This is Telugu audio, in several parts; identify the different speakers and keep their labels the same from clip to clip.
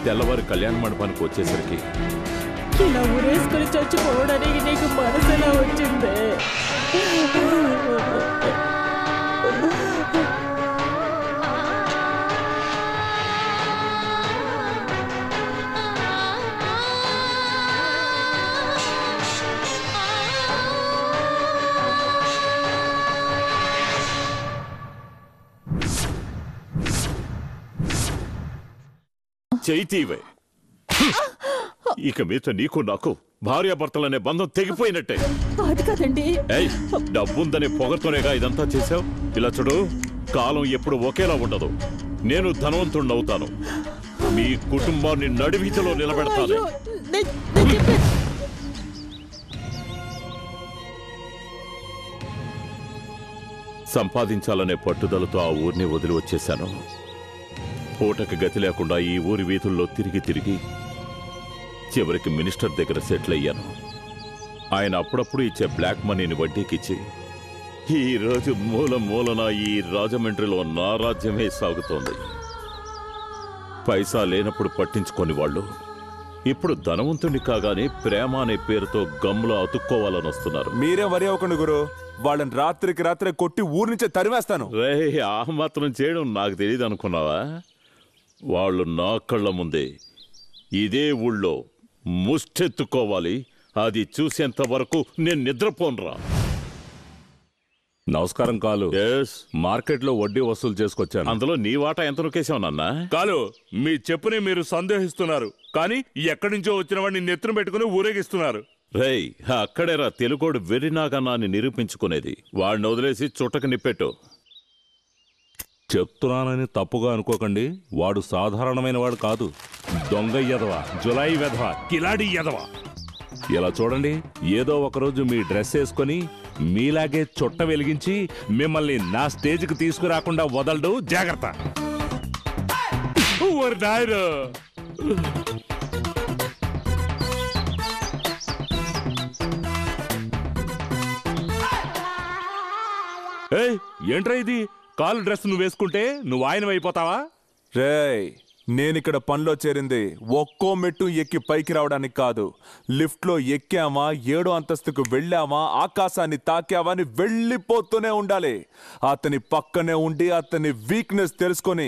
Speaker 1: తెల్లవారు కళ్యాణ మండపానికి వచ్చేసరికి
Speaker 2: ఇలా ఊరేసుకుని చచ్చిపోవడానికి నీకు మనసు ఎలా వచ్చిందే?
Speaker 1: చైతీవే, ఇక మీద నీకు నాకు భార్యాభర్తలనే బంధం తెగిపోయినట్టే.
Speaker 2: అది కాదండి.
Speaker 1: డబ్బుందనే పొగతోనేగా ఇదంతా చేశావు. ఇలా చూడు, కాలం ఎప్పుడు ఒకేలా ఉండదు. నేను ధనవంతుణ్ణవుతాను, మీ కుటుంబాన్ని నడివీధిలో నిలబెడతాను. సంపాదించాలనే పట్టుదలతో ఆ ఊరిని వదిలి వచ్చేశాను. పూటకి గతి లేకుండా ఈ ఊరి వీధుల్లో తిరిగి తిరిగి చివరికి మినిస్టర్ దగ్గర సెటిల్ అయ్యాను. ఆయన అప్పుడప్పుడు ఇచ్చే బ్లాక్ మనీని వడ్డీకిచ్చి ఈ రోజు మూలన ఈ రాజమండ్రిలో నా రాజ్యమే సాగుతోంది. పైసా లేనప్పుడు పట్టించుకొని వాళ్ళు ఇప్పుడు ధనవంతుని కాగానే ప్రేమ అనే పేరుతో గమ్ములో అతుక్కోవాలని వస్తున్నారు.
Speaker 3: మీరే వరి అవ్వకండి గురు, వాళ్ళని రాత్రికి రాత్రే కొట్టి ఊరి నుంచే తరివేస్తాను.
Speaker 1: రే, ఆ మాత్రం చేయడం నాకు తెలియదు అనుకున్నావా? వాళ్ళు నా కళ్ళ ముందే ఇదే ఊళ్ళో ముష్టెత్తుకోవాలి. అది చూసేంత వరకు నేను నిద్రపోనురా.
Speaker 4: నమస్కారం కాలు. మార్కెట్లో వడ్డీ వసూలు చేసుకొచ్చాను.
Speaker 1: అందులో నీ వాటా ఎంత నొక్కేసావు నాన్న?
Speaker 4: కాలు, మీ చెప్పుని మీరు సందేహిస్తున్నారు, కానీ ఎక్కడి నుంచో వచ్చిన వాడిని నెత్తున పెట్టుకుని ఊరేగిస్తున్నారు.
Speaker 1: రేయ్, అక్కడేరా తెలుగోడు వెర్రినాగన్నాన్ని నిరూపించుకునేది. వాడిని వదిలేసి చుట్టకు నిప్పెట్టు.
Speaker 4: చెప్తున్నానని తప్పుగా అనుకోకండి, వాడు సాధారణమైన వాడు కాదు. దొంగ ఎదవ, జులాయి వెధవ, కిలాడి ఎదవ. ఇలా చూడండి, ఏదో ఒకరోజు మీ డ్రెస్ వేసుకొని మీలాగే చుట్ట వెలిగించి మిమ్మల్ని నా స్టేజ్కి తీసుకురాకుండా వదలడు. జాగ్రత్త. ఏంట్రా ఇది? కాలు డ్రెస్ నువ్వు వేసుకుంటే నువ్వు ఆయన అయిపోతావా?
Speaker 3: రేయ్, నేనిక్కడ పనిలో చేరింది ఒక్కో మెట్టు ఎక్కి పైకి రావడానికి కాదు. లిఫ్ట్లో ఎక్కామా, 7వ అంతస్తుకు వెళ్ళామా, ఆకాశాన్ని తాకామా అని వెళ్ళిపోతూనే ఉండాలి. అతని పక్కనే ఉండి అతని వీక్నెస్ తెలుసుకొని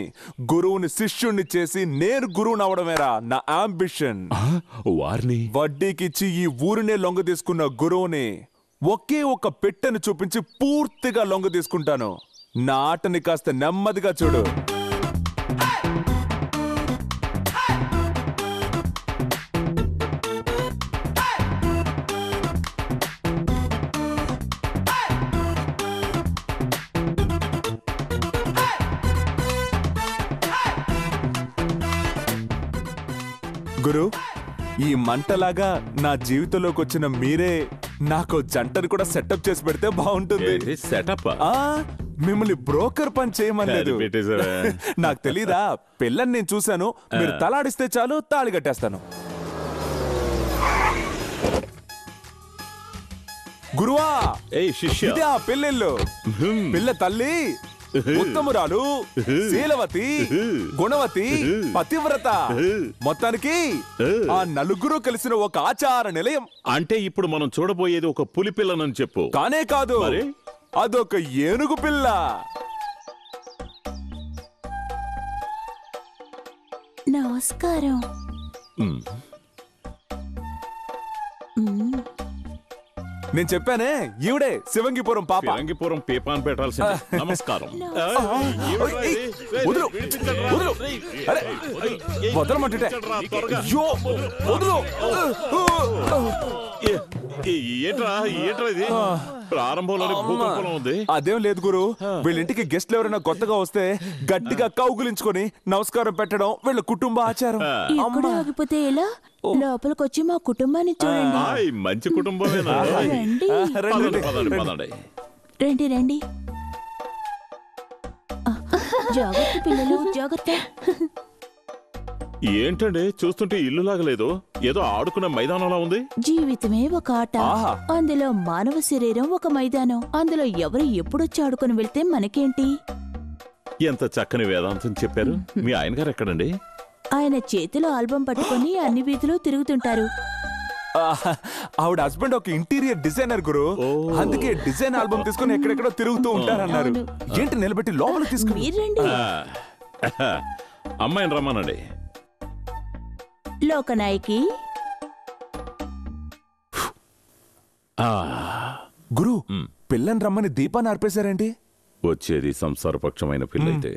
Speaker 3: గురువుని శిష్యుణ్ణి చేసి నేను గురువుని అవడమేరా నా అంబిషన్.
Speaker 4: వారిని
Speaker 3: వడ్డీకిచ్చి ఈ ఊరినే లొంగ తీసుకున్న గురువుని ఒకే ఒక పెట్టెను చూపించి పూర్తిగా లొంగ తీసుకుంటాను. నా ఆటని కాస్త నెమ్మదిగా చూడు. గురు, ఈ మంటలాగా నా జీవితంలోకి వచ్చిన మీరే నాకు జంటను కూడా సెటప్ చేసి పెడితే బాగుంటుంది.
Speaker 1: సెటప్?
Speaker 3: మిమ్మల్ని బ్రోకర్ పని చేయమలేదు. నాకు తెలీదా? పిల్లని నేను చూశాను, మీరు తలాడిస్తే చాలు తాళి కట్టేస్తాను. గురువా, ఇదే ఆ పెళ్ళిళ్ళు. పిల్ల తల్లి ఉత్తమురాలు, శీలవతి, గుణవతి, పతివ్రత, మొత్తానికి ఆ నలుగురు కలిసిన ఒక ఆచార నిలయం.
Speaker 1: అంటే ఇప్పుడు మనం చూడబోయేది ఒక పులి పిల్లనని చెప్పు.
Speaker 3: కానే కాదు, అదొక ఏనుగు పిల్ల.
Speaker 2: నమస్కారం.
Speaker 3: నేను చెప్పానే, ఈవిడే శివంగిపురం పాప.
Speaker 1: శివంగిపురం పీపాన్ పెట్టాల్సింది. నమస్కారం.
Speaker 3: వదలమంటే
Speaker 1: ఏంట్రా ఇది? ప్రారంభంలోనే భూకంపం ఉంది.
Speaker 3: అదేం లేదు గురు, వీళ్ళింటికి గెస్ట్లు ఎవరైనా కొత్తగా వస్తే గట్టిగా కౌగులించుకొని నమస్కారం పెట్టడం వీళ్ళ కుటుంబ ఆచారం.
Speaker 2: ఆగిపోతే ఎలా? లోపలికొచ్చి మా కుటుంబాన్ని చూడండి.
Speaker 1: మంచి కుటుంబమేనా?
Speaker 2: రండి రండి. జాగ్రత్త పిల్లలు, జాగ్రత్త.
Speaker 1: ఏంటండి చూస్తుంటే ఇల్లు లాగలేదు, ఏదో ఆడుకునే మైదానంలా ఉంది.
Speaker 2: జీవితమే ఒక ఆట, అందులో మానవ శరీరం ఒక మైదానం. అందులో ఎవరు ఎప్పుడొచ్చి ఆడుకుని వెళ్తే మనకేంటి?
Speaker 1: ఎంత చక్కని వేదాంతం చెప్పారు. మీ ఆయన గారు ఎక్కడండి?
Speaker 2: ఆయన చేతిలో ఆల్బం పట్టుకొని అన్ని వీధిలో తిరుగుతుంటారు.
Speaker 3: ఆవిడ హస్బెండ్ ఒక ఇంటీరియర్ డిజైనర్ గురు, అందుకే డిజైన్ ఆల్బమ్ తీసుకుని ఎక్కడెక్కడో తిరుగుతూ ఉంటారన్నారు. ఏంటి నిలబెట్టి లోపల తీసుకుని?
Speaker 2: మీరండి.
Speaker 1: అమ్మాయిని రమ్మనండి.
Speaker 2: లోకనాయకి.
Speaker 3: గురు, పిల్లని రమ్మని దీపాన్ని ఆర్పేశారేంటి?
Speaker 1: వచ్చేది సంసారపక్షమైన పిల్లయితే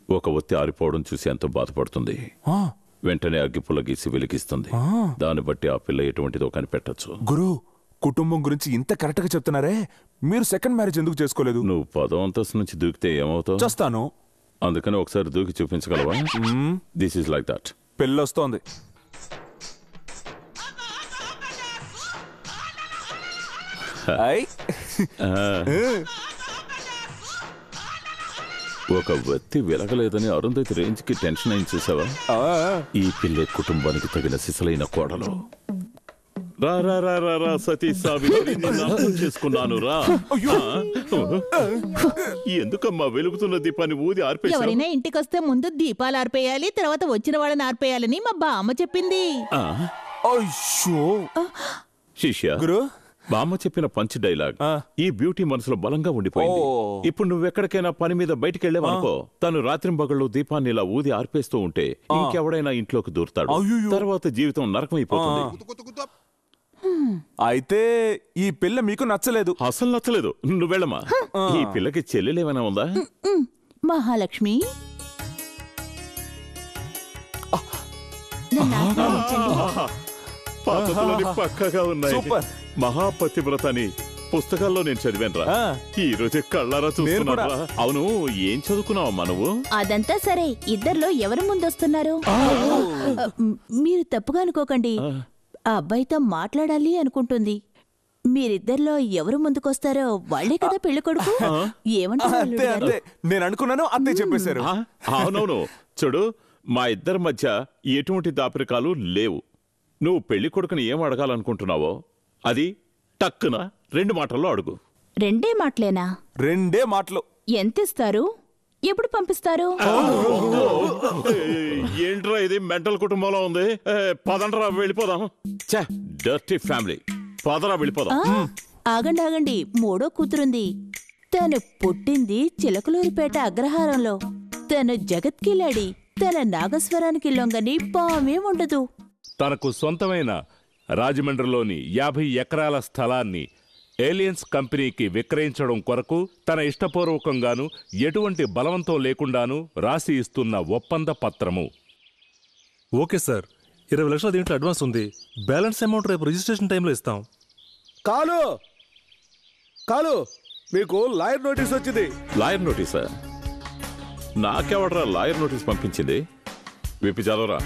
Speaker 1: ఒక ఒత్తి ఆరిపోవడం చూసి ఎంతో బాధపడుతుంది. వెంటనే అగ్గిపుల్ల గీసి వెలిగిస్తుంది. దాన్ని బట్టి ఆ పిల్ల ఎటువంటిదో కనిపెట్టచ్చు.
Speaker 3: గురు, కుటుంబం గురించి ఇంత కరెక్ట్ గా చెప్తున్నారే, మీరు సెకండ్ మ్యారేజ్ ఎందుకు చేసుకోలేదు?
Speaker 1: నువ్వు 10వ అంతస్తు నుంచి దూకితే ఏమవుతావు?
Speaker 3: చేస్తాను.
Speaker 1: అందుకని ఒకసారి దూకి చూపించగలవా? This is like that.
Speaker 3: పెళ్ళొస్తోంది.
Speaker 1: ఒక వ్యక్తి వెలగలేదని అరుంధతి రేంజ్ కి టెన్షన్ అయింది చూసావా? ఈ పిల్లే కుటుంబానికి తగిన సిసలైన కోడలు. రా రా రా రా రా సతీ సావిత్రి, నిన్ను అర్థం చేసుకున్నాను రా. ఎందుకమ్మా వెలుగుతున్న దీపాన్ని ఊది ఆర్పేశావు?
Speaker 5: ఎవరైనా ఇంటికొస్తే ముందు దీపాలు ఆర్పేయాలి, తర్వాత వచ్చిన వాళ్ళని ఆర్పేయాలని మా బామ్మ చెప్పింది.
Speaker 1: శిష్య,
Speaker 3: గురు,
Speaker 1: బామ్మ చెప్పిన పంచ్ డైలాగ్ ఈ బ్యూటీ మనసులో బలంగా ఉండిపోయింది. ఇప్పుడు నువ్వెక్కడికైనా పని మీద బయటికి వెళ్ళావనుకో, తను రాత్రింబగళ్ళు దీపాన్ని ఇలా ఊది ఆర్పేస్తూ ఉంటే ఇంకెవడైనా ఇంట్లోకి దూరుతాడు. తర్వాత జీవితం నరకం అయిపోతుంది.
Speaker 3: అయితే ఈ పిల్ల మీకు నచ్చలేదు?
Speaker 1: అసలు నచ్చలేదు. నువ్వు వెళ్ళమా. ఈ పిల్లకి చెల్లెలేమైనా ఉందా?
Speaker 2: మహాలక్ష్మి,
Speaker 1: పద్ధతులని పక్కగా ఉన్నాయి.
Speaker 3: సూపర్.
Speaker 1: మహాపతివ్రతని పుస్తకాల్లో నేను చదివానురా. ఈ రోజు కళ్ళారా చూస్తున్నా. అవును, ఏం చదువుకున్నావమ్మా నువ్వు?
Speaker 2: అదంతా సరే, ఇద్దర్లో ఎవరు ముందొస్తున్నారు? మీరు తప్పుగా అనుకోకండి, ఆ అబ్బాయితో మాట్లాడాలి అనుకుంటుంది. మీరిద్దరిలో ఎవరు ముందుకొస్తారో వాళ్లే కదా పెళ్లి కొడుకు. ఏమంటారు?
Speaker 3: నేను అనుకున్నాను, అత్తయ్య చెప్పేశారు.
Speaker 1: అవునవును. చూడు, మా ఇద్దరి మధ్య ఎటువంటి దాపరికాలు లేవు. నువ్వు పెళ్లి కొడుకుని ఏం అడగాలనుకుంటున్నావో అది టక్కున 2 మాటల్లో అడుగు.
Speaker 2: 2 మాటలేనా?
Speaker 3: 2 మాటలు.
Speaker 2: ఎంతిస్తారు? ఎప్పుడు పంపిస్తారు?
Speaker 1: ఏంట్రా ఇది మెంటల్ కుటుంబంలో ఉంది. పదండ్రా వెళ్ళిపోదాం. డర్టీ ఫ్యామిలీ, పదరా వెళ్ళిపోదాం.
Speaker 2: ఆగండి ఆగండి, 3వ కూతురుంది. తను పుట్టింది చిలకలూరిపేట అగ్రహారంలో. తను జగత్కిలాడి. తన నాగస్వరానికి లొంగని పామే ఉండదు.
Speaker 4: తనకు సొంతమైన రాజమండ్రిలోని 50 ఎకరాల స్థలాన్ని ఏలియన్స్ కంపెనీకి విక్రయించడం కొరకు తన ఇష్టపూర్వకంగాను ఎటువంటి బలవంతం లేకుండాను రాసి ఇస్తున్న ఒప్పంద పత్రము.
Speaker 6: ఓకే సార్, 20 లక్షల దీంట్లో అడ్వాన్స్ ఉంది. బ్యాలెన్స్ అమౌంట్ రేపు రిజిస్ట్రేషన్ టైంలో ఇస్తాం.
Speaker 7: కాలు మీకు లాయర్ నోటీస్ వచ్చింది.
Speaker 1: లాయర్ నోటీసా? నాకెవడరా లాయర్ నోటీస్ పంపించింది? విప్పి చదవరా.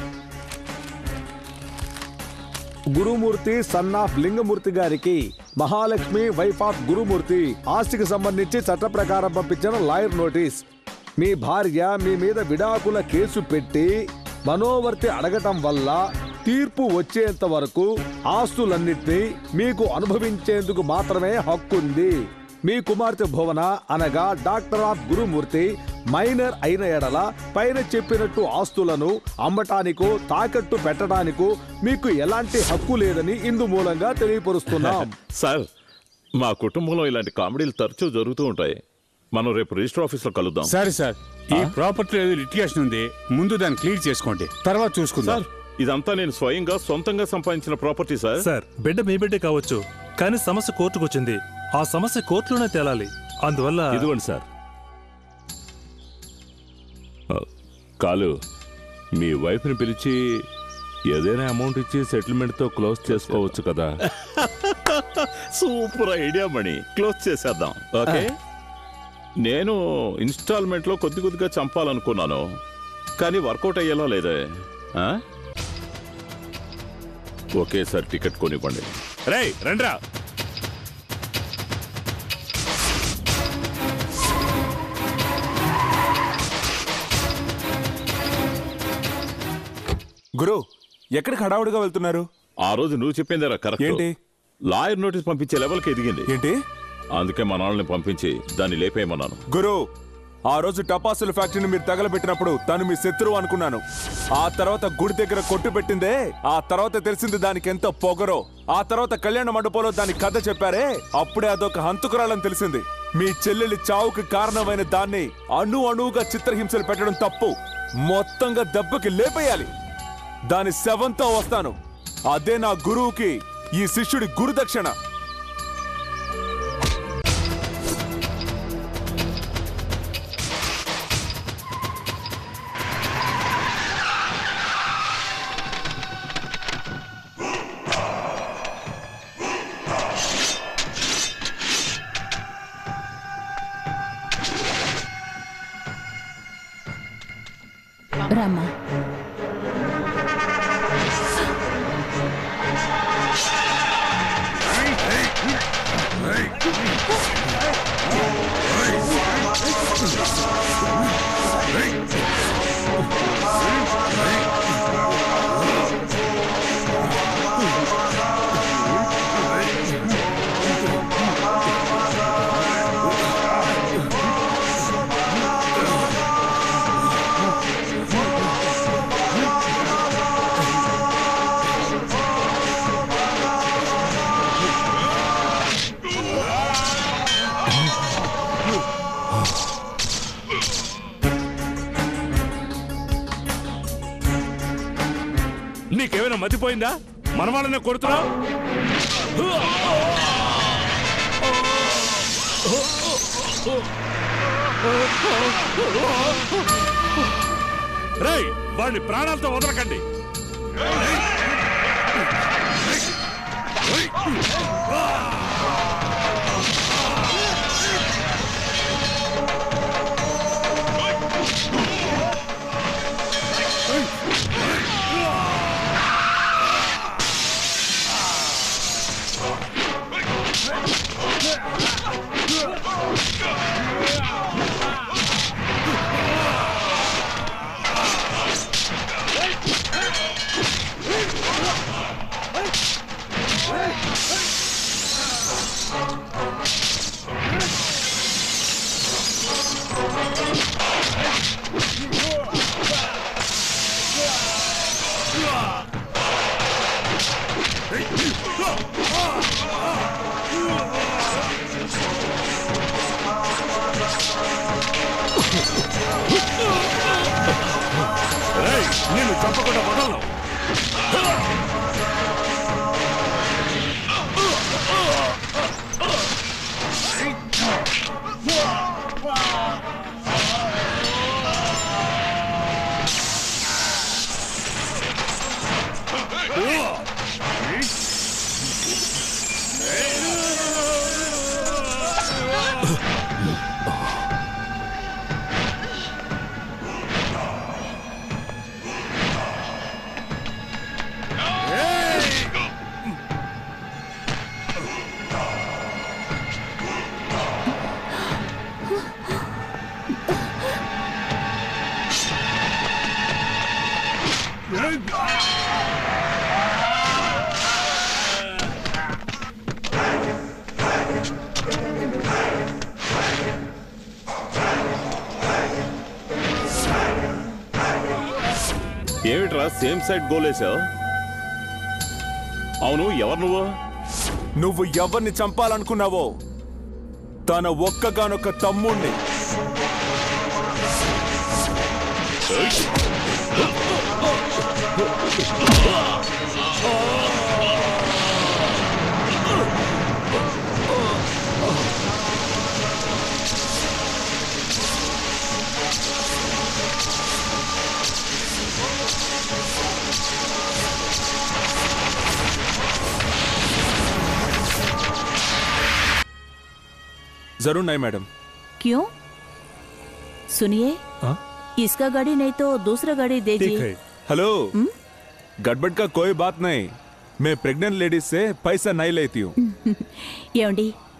Speaker 7: గురుమూర్తి సన్ ఆఫ్ లింగమూర్తి గారికి మహాలక్ష్మి వైఫ్ ఆఫ్ గురుమూర్తి ఆస్తికి సంబంధించి చట్ట ప్రకారం పంపించిన లాయర్ నోటీస్. మీ భార్య మీ మీద విడాకుల కేసు పెట్టి మనోవర్తి అడగటం వల్ల తీర్పు వచ్చేంత వరకు ఆస్తులన్నింటినీ మీకు అనుభవించేందుకు మాత్రమే హక్కుంది. మీ కుమార్తె భువన అనగా డాక్టర్ ఆఫ్ గురుమూర్తి మైనర్ అయిన ఎడల పైన చెప్పినట్టు ఆస్తులను అమ్మటానికో తాకట్టు పెట్టడానికో మీకు ఎలాంటి హక్కు లేదని ఇందు మూలంగా తెలియపరుస్తున్నాం.
Speaker 1: సార్, మా కుటుంబంలో ఇలాంటి కామెడీలు తరచూ జరుగుతూ ఉంటాయి. మనం రేపు రిజిస్టర్ ఆఫీస్ లో కలుద్దాం.
Speaker 8: సరే సార్, ఈ ప్రాపర్టీ లిటిగేషన్ ఉంది, ముందు దాన్ని క్లియర్ చేసుకోండి, తర్వాత చూసుకుందాం.
Speaker 1: ఇదంతా నేను స్వయంగా సొంతంగా సంపాదించిన ప్రాపర్టీ సార్.
Speaker 6: సార్, బిడ్డ మీ బిడ్డే కావచ్చు, కానీ సమస్య కోర్టుకు వచ్చింది. ఆ సమస్య కోర్టులోనే తేలాలి. అందువల్ల
Speaker 4: ఇదిగోండి సార్. కాలు, మీ వైఫ్ని పిలిచి ఏదైనా అమౌంట్ ఇచ్చి సెటిల్మెంట్తో క్లోజ్ చేసుకోవచ్చు కదా.
Speaker 1: సూపర్ ఐడియా మణి, క్లోజ్ చేసేద్దాం. ఓకే, నేను ఇన్స్టాల్మెంట్లో కొద్దిగా చంపాలనుకున్నాను, కానీ వర్కౌట్ అయ్యేలా లేదే. ఓకే సార్, టికెట్ కొనివ్వండి.
Speaker 4: రేయ్ రండ్రా.
Speaker 3: గురు, ఎక్కడికి హడావుడిగా వెళ్తున్నారు?
Speaker 1: ఆ రోజు నువ్వు చెప్పిందేరా కరెక్ట్.
Speaker 3: ఏంటి?
Speaker 1: లాయర్ నోటీస్ పంపించే లెవెల్కి ఎదిగింది.
Speaker 3: ఏంటి?
Speaker 1: అందుకే మా నాన్నని పంపించి దాన్ని లేపేయమన్నాను.
Speaker 3: గురు, ఆ రోజు టపాసుల ఫ్యాక్టరీని మీరు తగలబెట్టినప్పుడు తను మీ శత్రువు అనుకున్నాను. ఆ తర్వాత గుడి దగ్గర కొట్టు పెట్టిందే, ఆ తర్వాత తెలిసింది దానికి ఎంత పొగరో. ఆ తర్వాత కళ్యాణ మండపంలో దాని కథ చెప్పారే, అప్పుడే అదొక హంతకురాలని తెలిసింది. మీ చెల్లెలి చావుకి కారణమైన దాన్ని అణువుగా చిత్రహింసలు పెట్టడం తప్పు. మొత్తంగా దెబ్బకి లేపేయాలి. దాని శవంతో వస్తాను. అదే నా గురువుకి ఈ శిష్యుడి గురుదక్షిణ.
Speaker 2: రామ్మా.
Speaker 4: నీకేమైనా మతిపోయిందా? మన వాళ్ళనే కొడుతున్నావు. రేయ్, వాడిని ప్రాణాలతో వదలకండి. నేను చంపకుండా వదలను.
Speaker 1: ఏమిట్రా సేమ్ సైడ్ గోలేసావు? అవును, ఎవరు
Speaker 3: నువ్వు ఎవరిని చంపాలనుకున్నావో తన ఒక్కగానొక్క తమ్ముణ్ణి. जरूर नहीं मैडम।
Speaker 2: क्यों? सुनिए, इसका गाड़ी नहीं तो दूसरा गाड़ी दे दीजिए।
Speaker 3: हेलो, गड़बड़ का कोई बात नहीं। मैं प्रेग्नेंट लेडीज से पैसा नहीं लेती हूँ।
Speaker 2: ఏమండి,